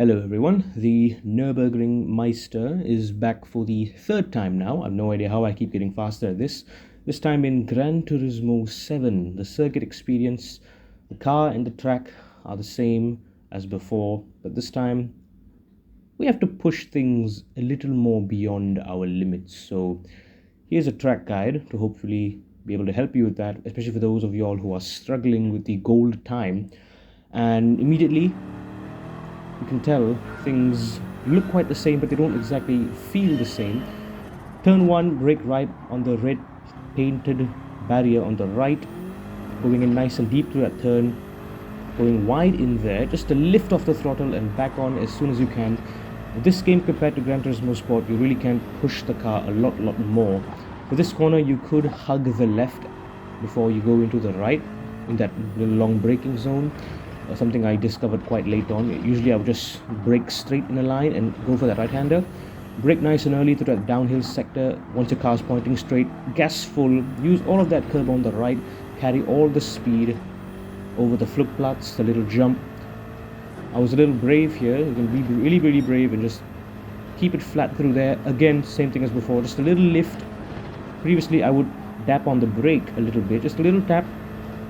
Hello everyone, the Nürburgring Meister is back for the third time now. I have no idea how I keep getting faster at this. This time in Gran Turismo 7. The circuit experience, the car and the track are the same as before, but this time we have to push things a little more beyond our limits. So here's a track guide to hopefully be able to help you with that, especially for those of y'all who are struggling with the gold time. And immediately you can tell things look quite the same, but they don't exactly feel the same. Turn 1, brake right on the red painted barrier on the right, going in nice and deep through that turn, going wide in there, just to lift off the throttle and back on as soon as you can. This game, compared to Gran Turismo Sport, you really can push the car a lot more. For this corner, you could hug the left before you go into the right in that little long braking zone. Something I discovered quite late on. Usually I would just brake straight in a line and go for that right-hander. Brake nice and early through that downhill sector. Once your car's pointing straight, gas full, use all of that curb on the right, carry all the speed over the Flugplatz, the little jump. I was a little brave here. You can be really brave and just keep it flat through there. Again, same thing as before, just a little lift. Previously I would dap on the brake a little bit, just a little tap,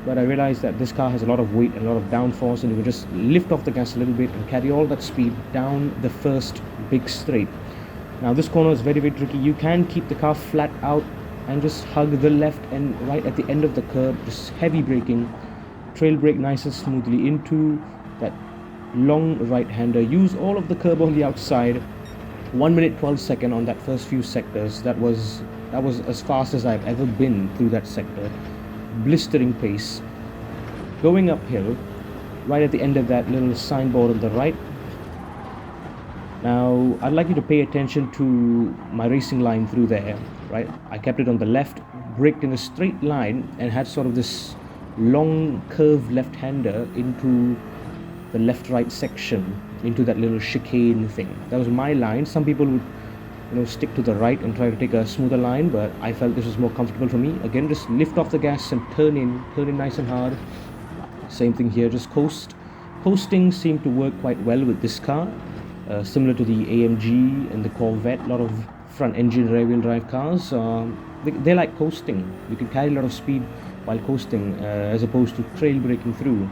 but I realized that this car has a lot of weight and a lot of downforce, and you can just lift off the gas a little bit and carry all that speed down the first big straight. Now this corner is very tricky. You can keep the car flat out and just hug the left and right at the end of the curb, just heavy braking, trail brake nice and smoothly into that long right-hander. Use all of the curb on the outside. 1 minute 12 seconds on that first few sectors. That was as fast as I've ever been through that sector. Blistering pace, going uphill right at the end of that little signboard on the right. Now I'd like you to pay attention to my racing line through there, right? I kept it on the left, braked in a straight line, and had sort of this long curved left-hander into the left-right section, into that little chicane thing. That was my line. Some people would stick to the right and try to take a smoother line, but I felt this was more comfortable for me. Again, just lift off the gas and turn in nice and hard. Same thing here, just coast. Coasting seemed to work quite well with this car, similar to the AMG and the Corvette. A lot of front engine rear wheel drive cars, they like coasting. You can carry a lot of speed while coasting, as opposed to trail braking through.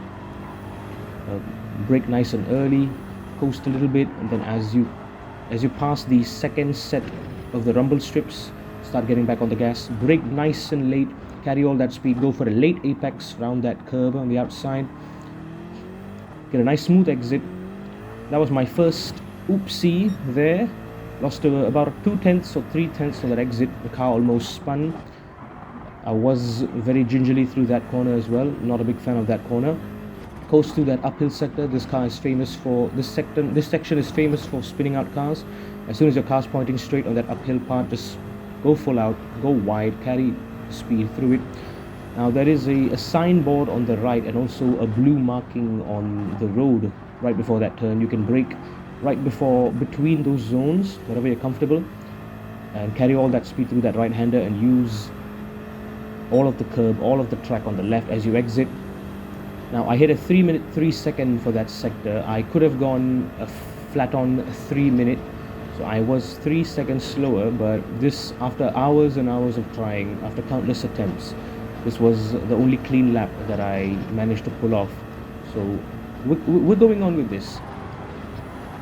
Brake nice and early, coast a little bit, and then as you pass the second set of the rumble strips, start getting back on the gas, brake nice and late, carry all that speed, go for a late apex around that curb on the outside, get a nice smooth exit. That was my first oopsie there. Lost about 2/10 or 3/10 on that exit. The car almost spun. I was very gingerly through that corner as well. Not a big fan of that corner. Coast through that uphill sector. This car is famous for this section is famous for spinning out cars. As soon as your car's pointing straight on that uphill part, just go full out, go wide, carry speed through it. Now there is a signboard on the right and also a blue marking on the road right before that turn. You can brake right between those zones, wherever you're comfortable, and carry all that speed through that right-hander and use all of the curb, all of the track on the left as you exit. Now I hit a 3 minute 3 second for that sector. I could have gone a flat on 3 minute, so I was 3 seconds slower, but this, after hours and hours of trying, after countless attempts, this was the only clean lap that I managed to pull off. So we're going on with this.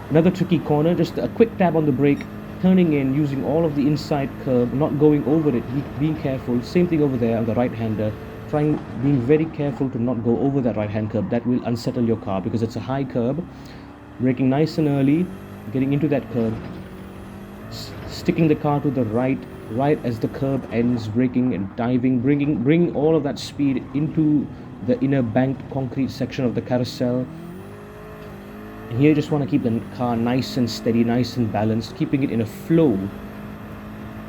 Another tricky corner, just a quick tap on the brake, turning in, using all of the inside curb, not going over it, being careful. Same thing over there on the right-hander. Being very careful to not go over that right-hand curb. That will unsettle your car because it's a high curb. Braking nice and early, getting into that curb, sticking the car to the right as the curb ends, braking and diving, bring all of that speed into the inner banked concrete section of the carousel. And here you just want to keep the car nice and steady, nice and balanced, keeping it in a flow,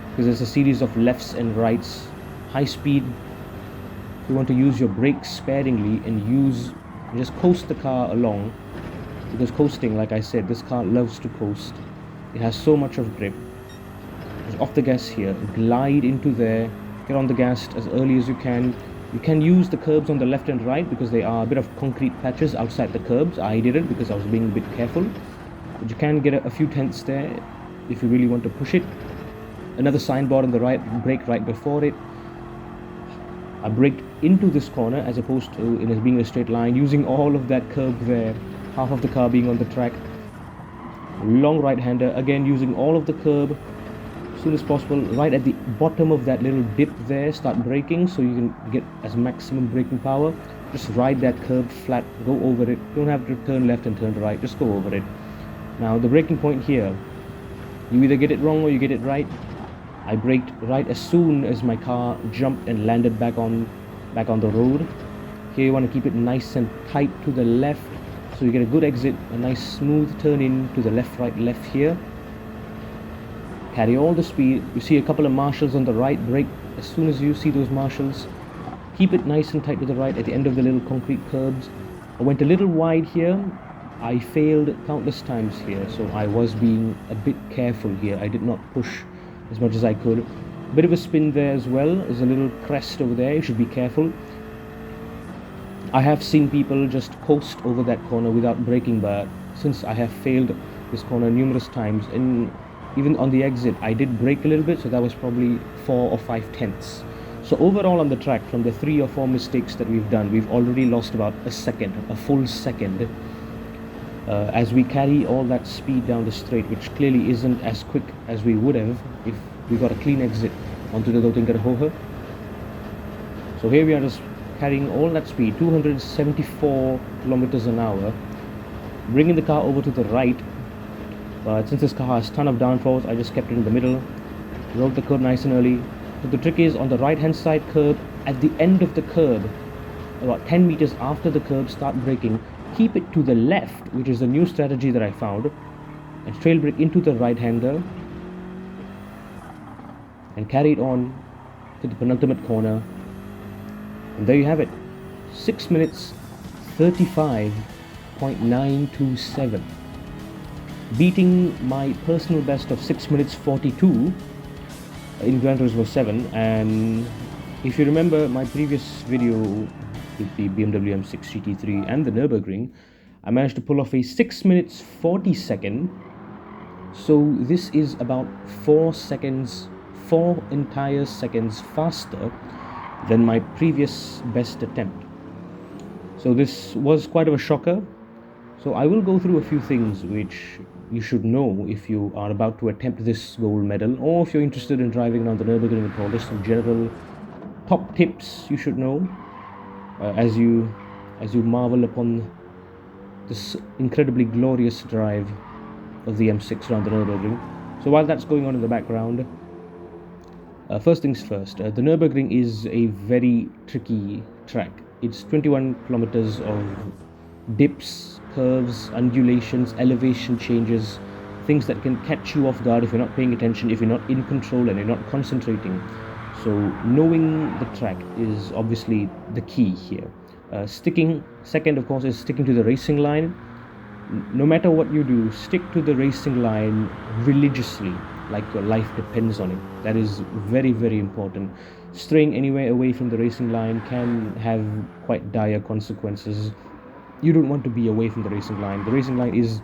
because there's a series of lefts and rights. High speed, you want to use your brakes sparingly and just coast the car along, because coasting, like I said, this car loves to coast. It has so much of grip. Just off the gas here, glide into there, get on the gas as early as you can. You can use the curbs on the left and right because they are a bit of concrete patches outside the curbs. I didn't because I was being a bit careful. but you can get a few tenths there if you really want to push it. Another signboard on the right, brake right before it. I braked into this corner as opposed to it being a straight line, using all of that curb there, half of the car being on the track. Long right-hander, again using all of the curb as soon as possible. Right at the bottom of that little dip there, start braking so you can get as maximum braking power. Just ride that curb flat, go over it. You don't have to turn left and turn right, just go over it. Now the braking point here, you either get it wrong or you get it right. I braked right as soon as my car jumped and landed back on the road. Here you want to keep it nice and tight to the left so you get a good exit, a nice smooth turn in to the left, right, left here. Carry all the speed. You see a couple of marshals on the right, brake as soon as you see those marshals. Keep it nice and tight to the right at the end of the little concrete curbs. I went a little wide here. I failed countless times here, so I was being a bit careful here. I did not push as much as I could. Bit of a spin there as well. There's a little crest over there, you should be careful. I have seen people just coast over that corner without braking, but since I have failed this corner numerous times, and even on the exit I did brake a little bit, so that was probably 4 or 5 tenths. So overall on the track, from the 3 or 4 mistakes that we've done, we've already lost about a full second, as we carry all that speed down the straight, which clearly isn't as quick as we would have if we got a clean exit onto the Dotingarhohe. So here we are just carrying all that speed, 274 kilometers an hour, bringing the car over to the right. But since this car has a ton of downforce, I just kept it in the middle, rode the curb nice and early. So the trick is, on the right hand side curb, at the end of the curb, about 10 meters after the curb, start braking. Keep it to the left, which is a new strategy that I found, and trail brake into the right hander and carry it on to the penultimate corner. And there you have it, 6 minutes 35.927, beating my personal best of 6 minutes 42 in Gran Turismo 7. And if you remember my previous video with the BMW M6 GT3 and the Nürburgring, I managed to pull off a 6 minutes 40 second. So this is about 4 entire seconds faster than my previous best attempt. So this was quite of a shocker. So I will go through a few things which you should know if you are about to attempt this gold medal, or if you're interested in driving around the Nürburgring at all. Just some general top tips you should know as you marvel upon this incredibly glorious drive of the M6 around the Nürburgring. So while that's going on in the background, first things first, the Nürburgring is a very tricky track. It's 21 kilometers of dips, curves, undulations, elevation changes, things that can catch you off guard if you're not paying attention, if you're not in control and you're not concentrating. So knowing the track is obviously the key here. Second, of course, is sticking to the racing line. No matter what you do, stick to the racing line religiously, like your life depends on it. That is very, very important. Straying anywhere away from the racing line can have quite dire consequences. You don't want to be away from the racing line. The racing line is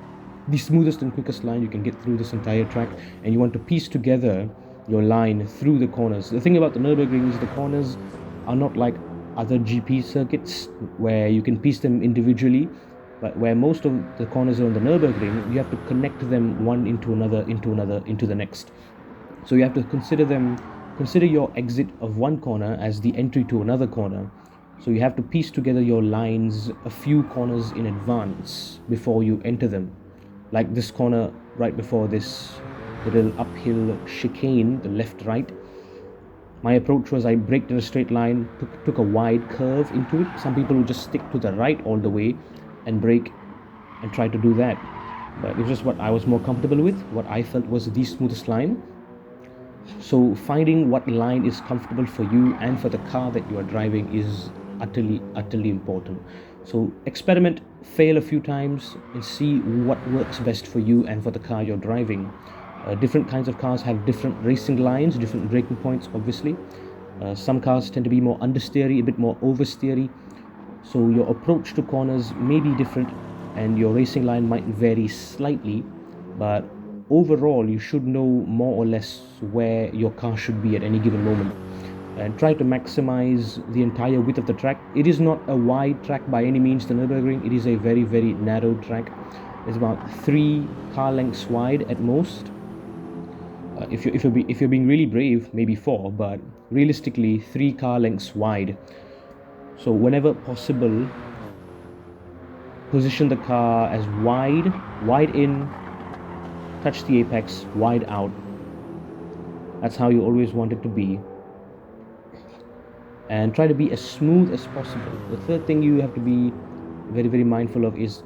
the smoothest and quickest line you can get through this entire track, and you want to piece together your line through the corners. The thing about the Nürburgring is the corners are not like other GP circuits where you can piece them individually, but where most of the corners are on the Nürburgring, you have to connect them one into another, into the next. So you have to consider your exit of one corner as the entry to another corner. So you have to piece together your lines a few corners in advance before you enter them. Like this corner right before this little uphill chicane, the left-right. My approach was I braked in a straight line, took a wide curve into it. Some people will just stick to the right all the way and brake and try to do that. But it was just what I was more comfortable with, what I felt was the smoothest line. So finding what line is comfortable for you and for the car that you are driving is utterly important. So experiment, fail a few times, and see what works best for you and for the car you're driving. Different kinds of cars have different racing lines, different braking points, obviously. Some cars tend to be more understeery, a bit more oversteery. So your approach to corners may be different and your racing line might vary slightly. but overall you should know more or less where your car should be at any given moment, and try to maximize the entire width of the track. It is not a wide track by any means, the Nürburgring. It is a very, very narrow track. It's about 3 car lengths wide at most. If you're being really brave, maybe 4, but realistically 3 car lengths wide. So whenever possible, position the car as wide in, touch the apex, wide out. That's how you always want it to be. And try to be as smooth as possible. The third thing you have to be very, very mindful of is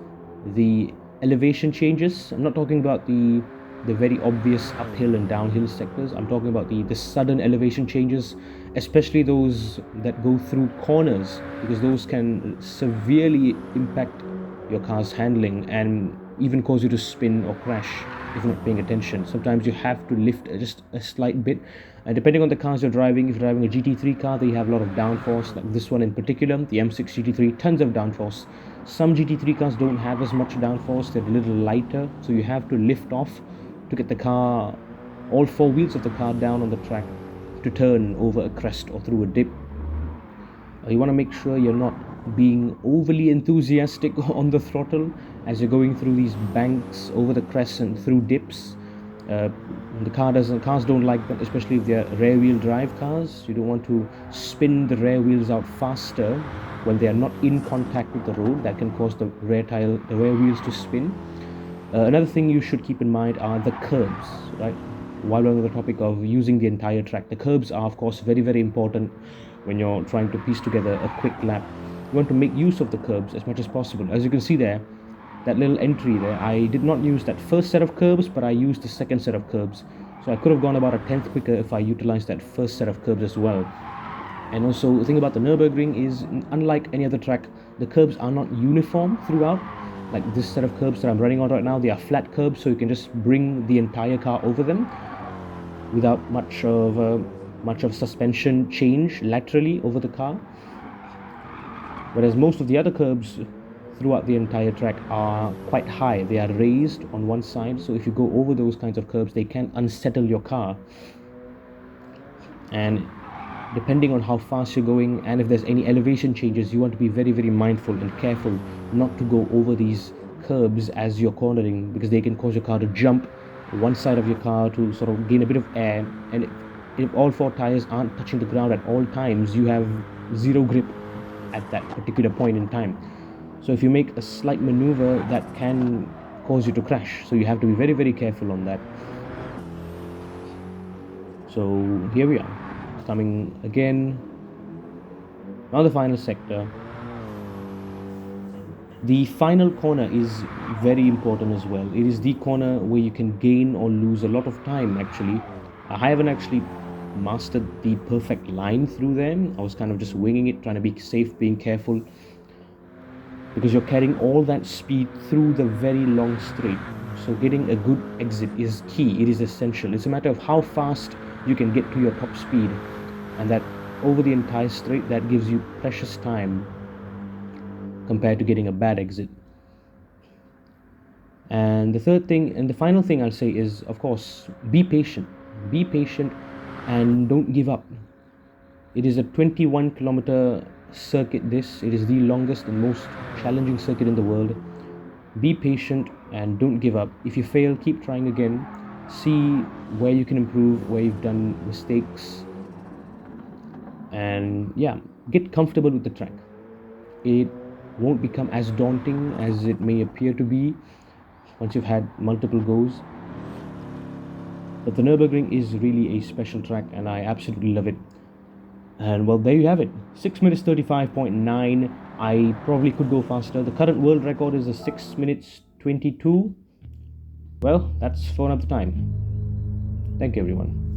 the elevation changes. I'm not talking about the very obvious uphill and downhill sectors. I'm talking about the sudden elevation changes, especially those that go through corners, because those can severely impact your car's handling and even cause you to spin or crash if you're not paying attention. Sometimes you have to lift just a slight bit, and depending on the cars you're driving, if you're driving a GT3 car, they have a lot of downforce, like this one in particular, the M6 GT3, tons of downforce. Some GT3 cars don't have as much downforce, they're a little lighter, so you have to lift off to get the car, all 4 wheels of the car down on the track to turn over a crest or through a dip. You want to make sure you're not being overly enthusiastic on the throttle as you're going through these banks, over the crests and through dips. Cars don't like that, especially if they're rear wheel drive cars. You don't want to spin the rear wheels out faster when they are not in contact with the road. That can cause the rear wheels to spin. Another thing you should keep in mind are the curbs, right? While we're on the topic of using the entire track, the curbs are of course very, very important when you're trying to piece together a quick lap. You want to make use of the curbs as much as possible. As you can see there, that little entry there, I did not use that first set of curbs, but I used the second set of curbs. So I could have gone about a tenth quicker if I utilized that first set of curbs as well. And also, the thing about the Nürburgring is, unlike any other track, the curbs are not uniform throughout. Like this set of curbs that I'm running on right now, they are flat curbs, so you can just bring the entire car over them without much of suspension change laterally over the car. Whereas most of the other curbs throughout the entire track are quite high. They are raised on one side, so if you go over those kinds of curbs, they can unsettle your car. And depending on how fast you're going and if there's any elevation changes, you want to be very, very mindful and careful not to go over these curbs as you're cornering, because they can cause your car to jump one side of your car to sort of gain a bit of air, and if all 4 tires aren't touching the ground at all times, you have zero grip at that particular point in time. So if you make a slight maneuver, that can cause you to crash, so you have to be very, very careful on that. So here we are, coming again. Now the final sector. The final corner is very important as well. It is the corner where you can gain or lose a lot of time actually. I haven't actually mastered the perfect line through them. I was kind of just winging it, trying to be safe, being careful, because you're carrying all that speed through the very long straight. So getting a good exit is key. It is essential. It's a matter of how fast you can get to your top speed, and that over the entire straight, that gives you precious time compared to getting a bad exit. And the third thing and the final thing I'll say is, of course, be patient and don't give up. It is a 21 kilometer circuit. It is the longest and most challenging circuit in the world. Be patient and don't give up. If you fail, keep trying again. See where you can improve, where you've done mistakes, and yeah, get comfortable with the track. It won't become as daunting as it may appear to be once you've had multiple goes. But the Nürburgring is really a special track, and I absolutely love it. And well, there you have it, 6 minutes 35.9. I probably could go faster. The current world record is a 6 minutes 22. Well, that's for another time. Thank you, everyone.